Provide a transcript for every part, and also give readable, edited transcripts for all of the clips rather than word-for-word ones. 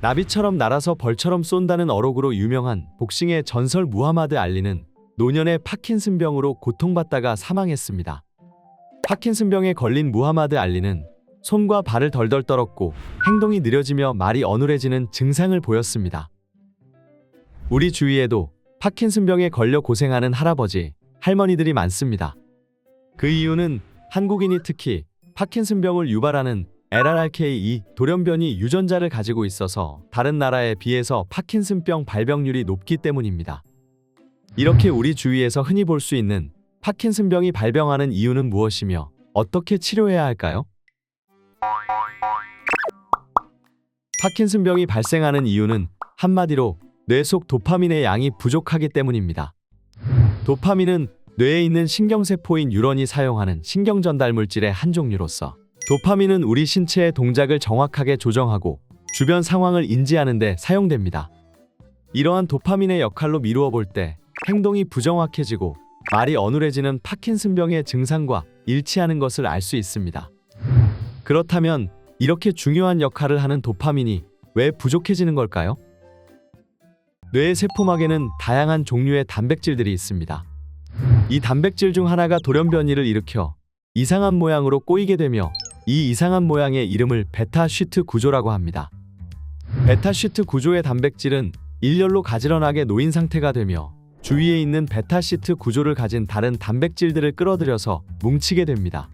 나비처럼 날아서 벌처럼 쏜다는 어록으로 유명한 복싱의 전설 무하마드 알리는 노년의 파킨슨병으로 고통받다가 사망했습니다. 파킨슨병에 걸린 무하마드 알리는 손과 발을 덜덜 떨었고 행동이 느려지며 말이 어눌해지는 증상을 보였습니다. 우리 주위에도 파킨슨병에 걸려 고생하는 할아버지, 할머니들이 많습니다. 그 이유는 한국인이 특히 파킨슨병을 유발하는 LRRK2 돌연변이 유전자를 가지고 있어서 다른 나라에 비해서 파킨슨병 발병률이 높기 때문입니다. 이렇게 우리 주위에서 흔히 볼 수 있는 파킨슨병이 발병하는 이유는 무엇이며 어떻게 치료해야 할까요? 파킨슨병이 발생하는 이유는 한마디로 뇌 속 도파민의 양이 부족하기 때문입니다. 도파민은 뇌에 있는 신경세포인 뉴런이 사용하는 신경전달물질의 한 종류로서 도파민은 우리 신체의 동작을 정확하게 조정하고 주변 상황을 인지하는 데 사용됩니다. 이러한 도파민의 역할로 미루어 볼 때 행동이 부정확해지고 말이 어눌해지는 파킨슨병의 증상과 일치하는 것을 알 수 있습니다. 그렇다면 이렇게 중요한 역할을 하는 도파민이 왜 부족해지는 걸까요? 뇌의 세포막에는 다양한 종류의 단백질들이 있습니다. 이 단백질 중 하나가 돌연변이를 일으켜 이상한 모양으로 꼬이게 되며 이 이상한 모양의 이름을 베타-쉬트 구조라고 합니다. 베타-쉬트 구조의 단백질은 일렬로 가지런하게 놓인 상태가 되며 주위에 있는 베타-쉬트 구조를 가진 다른 단백질들을 끌어들여서 뭉치게 됩니다.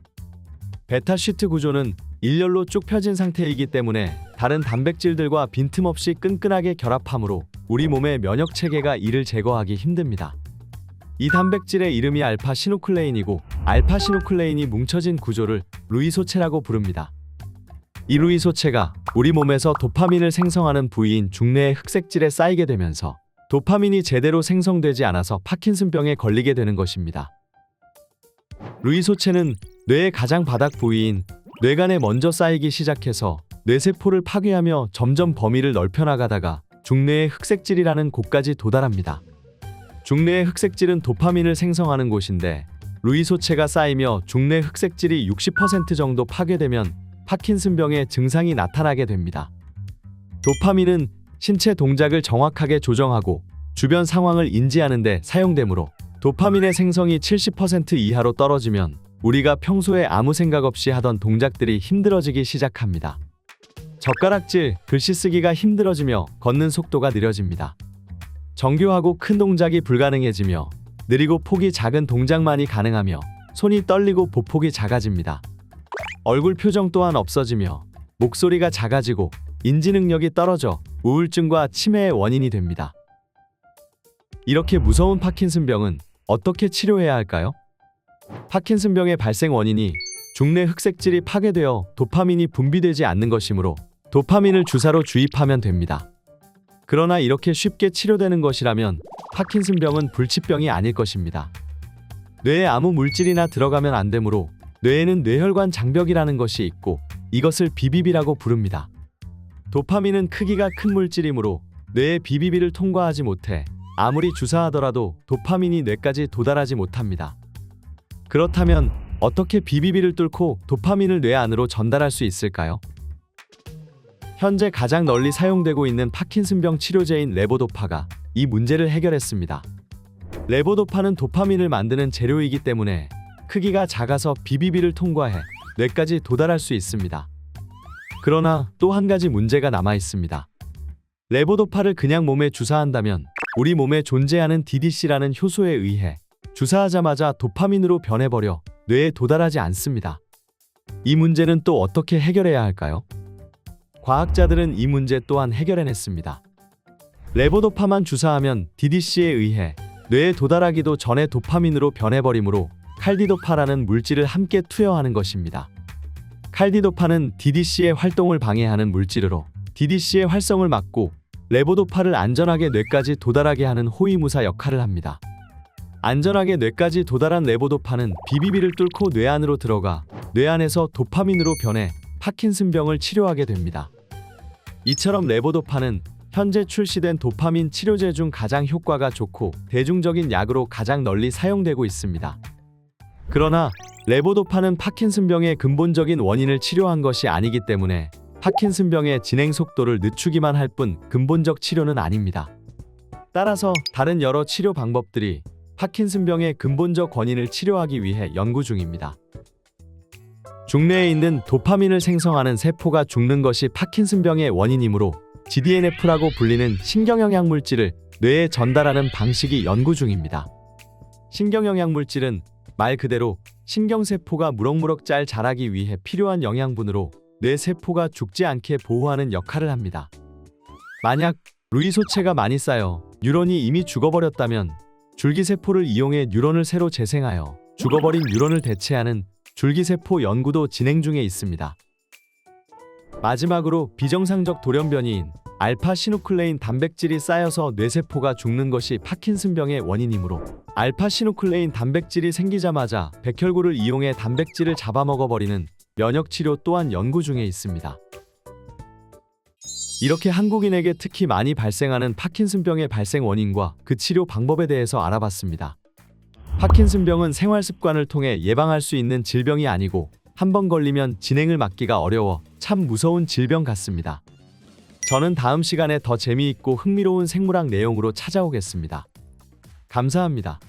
베타-쉬트 구조는 일렬로 쭉 펴진 상태이기 때문에 다른 단백질들과 빈틈없이 끈끈하게 결합하므로 우리 몸의 면역체계가 이를 제거하기 힘듭니다. 이 단백질의 이름이 알파-시누클레인이고 알파-시누클레인이 뭉쳐진 구조를 루이소체라고 부릅니다. 이 루이소체가 우리 몸에서 도파민을 생성하는 부위인 중뇌의 흑색질에 쌓이게 되면서 도파민이 제대로 생성되지 않아서 파킨슨병에 걸리게 되는 것입니다. 루이소체는 뇌의 가장 바닥 부위인 뇌간에 먼저 쌓이기 시작해서 뇌세포를 파괴하며 점점 범위를 넓혀 나가다가 중뇌의 흑색질이라는 곳까지 도달합니다. 중뇌의 흑색질은 도파민을 생성하는 곳인데 루이소체가 쌓이며 중뇌 흑색질이 60% 정도 파괴되면 파킨슨병의 증상이 나타나게 됩니다. 도파민은 신체 동작을 정확하게 조정하고 주변 상황을 인지하는 데 사용되므로 도파민의 생성이 70% 이하로 떨어지면 우리가 평소에 아무 생각 없이 하던 동작들이 힘들어지기 시작합니다. 젓가락질, 글씨 쓰기가 힘들어지며 걷는 속도가 느려집니다. 정교하고 큰 동작이 불가능해지며 느리고 폭이 작은 동작만이 가능하며 손이 떨리고 보폭이 작아집니다. 얼굴 표정 또한 없어지며 목소리가 작아지고 인지 능력이 떨어져 우울증과 치매의 원인이 됩니다. 이렇게 무서운 파킨슨병은 어떻게 치료해야 할까요? 파킨슨병의 발생 원인이 중뇌 흑색질이 파괴되어 도파민이 분비되지 않는 것이므로 도파민을 주사로 주입하면 됩니다. 그러나 이렇게 쉽게 치료되는 것이라면 파킨슨병은 불치병이 아닐 것입니다. 뇌에 아무 물질이나 들어가면 안 되므로 뇌에는 뇌혈관 장벽이라는 것이 있고 이것을 BBB라고 부릅니다. 도파민은 크기가 큰 물질이므로 뇌의 BBB를 통과하지 못해 아무리 주사하더라도 도파민이 뇌까지 도달하지 못합니다. 그렇다면 어떻게 BBB를 뚫고 도파민을 뇌 안으로 전달할 수 있을까요? 현재 가장 널리 사용되고 있는 파킨슨병 치료제인 레보도파가 이 문제를 해결했습니다. 레보도파는 도파민을 만드는 재료이기 때문에 크기가 작아서 BBB를 통과해 뇌까지 도달할 수 있습니다. 그러나 또 한 가지 문제가 남아 있습니다. 레보도파를 그냥 몸에 주사한다면 우리 몸에 존재하는 DDC라는 효소에 의해 주사하자마자 도파민으로 변해버려 뇌에 도달하지 않습니다. 이 문제는 또 어떻게 해결해야 할까요? 과학자들은 이 문제 또한 해결해냈습니다. 레보도파만 주사하면 DDC에 의해 뇌에 도달하기도 전에 도파민으로 변해버리므로 칼디도파라는 물질을 함께 투여하는 것입니다. 칼디도파는 DDC의 활동을 방해하는 물질으로 DDC의 활성을 막고 레보도파를 안전하게 뇌까지 도달하게 하는 호위무사 역할을 합니다. 안전하게 뇌까지 도달한 레보도파는 BBB를 뚫고 뇌 안으로 들어가 뇌 안에서 도파민으로 변해 파킨슨병을 치료하게 됩니다. 이처럼 레보도파는 현재 출시된 도파민 치료제 중 가장 효과가 좋고 대중적인 약으로 가장 널리 사용되고 있습니다. 그러나 레보도파는 파킨슨병의 근본적인 원인을 치료한 것이 아니기 때문에 파킨슨병의 진행 속도를 늦추기만 할 뿐 근본적 치료는 아닙니다. 따라서 다른 여러 치료 방법들이 파킨슨병의 근본적 원인을 치료하기 위해 연구 중입니다. 중뇌에 있는 도파민을 생성하는 세포가 죽는 것이 파킨슨병의 원인이므로 GDNF라고 불리는 신경영양물질을 뇌에 전달하는 방식이 연구 중입니다. 신경영양물질은 말 그대로 신경세포가 무럭무럭 잘 자라기 위해 필요한 영양분으로 뇌세포가 죽지 않게 보호하는 역할을 합니다. 만약 루이소체가 많이 쌓여 뉴런이 이미 죽어버렸다면 줄기세포를 이용해 뉴런을 새로 재생하여 죽어버린 뉴런을 대체하는 줄기세포 연구도 진행 중에 있습니다. 마지막으로 비정상적 돌연변이인 알파시누클레인 단백질이 쌓여서 뇌세포가 죽는 것이 파킨슨병의 원인이므로 알파시누클레인 단백질이 생기자마자 백혈구를 이용해 단백질을 잡아먹어버리는 면역치료 또한 연구 중에 있습니다. 이렇게 한국인에게 특히 많이 발생하는 파킨슨병의 발생 원인과 그 치료 방법에 대해서 알아봤습니다. 파킨슨병은 생활습관을 통해 예방할 수 있는 질병이 아니고 한번 걸리면 진행을 막기가 어려워 참 무서운 질병 같습니다. 저는 다음 시간에 더 재미있고 흥미로운 생물학 내용으로 찾아오겠습니다. 감사합니다.